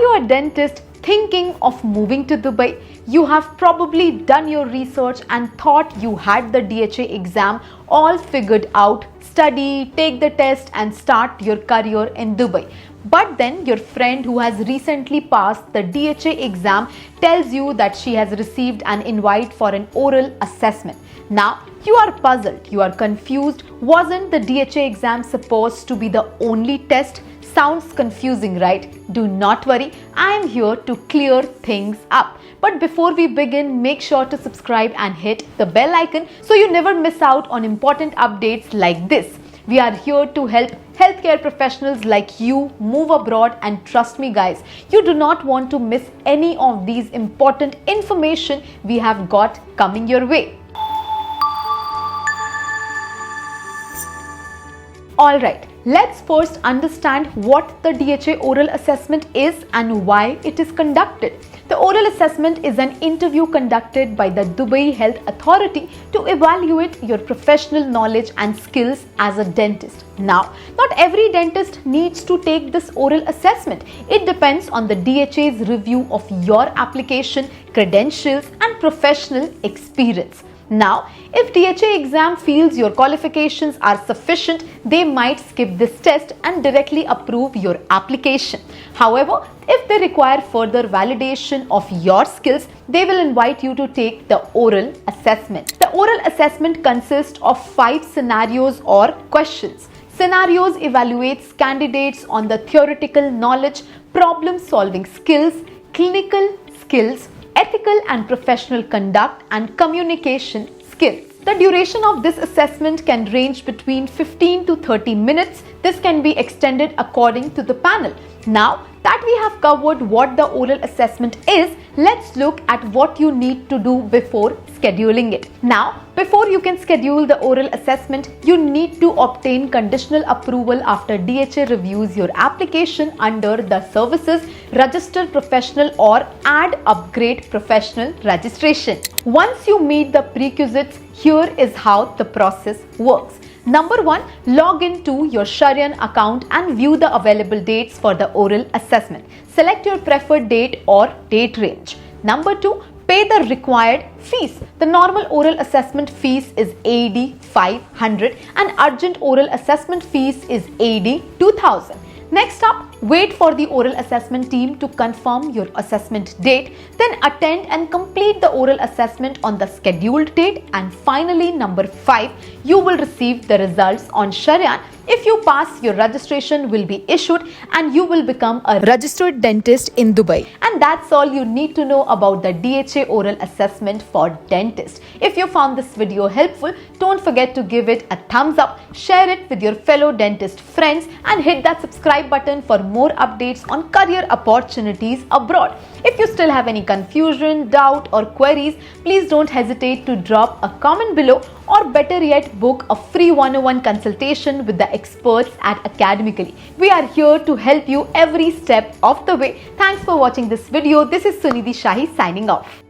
you a dentist thinking of moving to Dubai? You have probably done your research and thought you had the DHA exam all figured out, study, take the test and start your career in Dubai. But then your friend who has recently passed the DHA exam tells you that she has received an invite for an oral assessment. Now you are puzzled, you are confused. Wasn't the DHA exam supposed to be the only test? Sounds confusing, right? Do not worry, I am here to clear things up. But before we begin, make sure to subscribe and hit the bell icon so you never miss out on important updates like this. We are here to help healthcare professionals like you move abroad, and trust me guys, you do not want to miss any of these important information we have got coming your way. Alright, let's first understand what the DHA oral assessment is and why it is conducted. The oral assessment is an interview conducted by the Dubai Health Authority to evaluate your professional knowledge and skills as a dentist. Now, not every dentist needs to take this oral assessment. It depends on the DHA's review of your application, credentials and professional experience. Now, if DHA exam feels your qualifications are sufficient, they might skip this test and directly approve your application. However, if they require further validation of your skills, they will invite you to take the oral assessment. The oral assessment consists of 5 scenarios or questions. Scenarios evaluates candidates on the theoretical knowledge, problem-solving skills, clinical skills, ethical and professional conduct and communication skills. The duration of this assessment can range between 15 to 30 minutes. This can be extended according to the panel. Now that we have covered what the oral assessment is, let's look at what you need to do before scheduling it. Now, before you can schedule the oral assessment, you need to obtain conditional approval after DHA reviews your application under the Services, Registered Professional or Add Upgrade Professional registration. Once you meet the prerequisites, here is how the process works. Number 1, log into your Sharian account and view the available dates for the oral assessment. Select your preferred date or date range. Number 2, pay the required fees. The normal oral assessment fees is AED 500 and urgent oral assessment fees is AED 2000. Next up, wait for the oral assessment team to confirm your assessment date, then attend and complete the oral assessment on the scheduled date, and finally number 5, you will receive the results on Sharian. If you pass, your registration will be issued and you will become a registered dentist in Dubai. And that's all you need to know about the DHA oral assessment for dentists. If you found this video helpful, don't forget to give it a thumbs up, share it with your fellow dentist friends and hit that subscribe button for more updates on career opportunities abroad. If you still have any confusion, doubt or queries, please don't hesitate to drop a comment below, or better yet, book a free 101 consultation with the experts at Academically. We are here to help you every step of the way. Thanks for watching this video. This is 𝗙𝗎𝐷𝗙𝐻𝗃 signing off.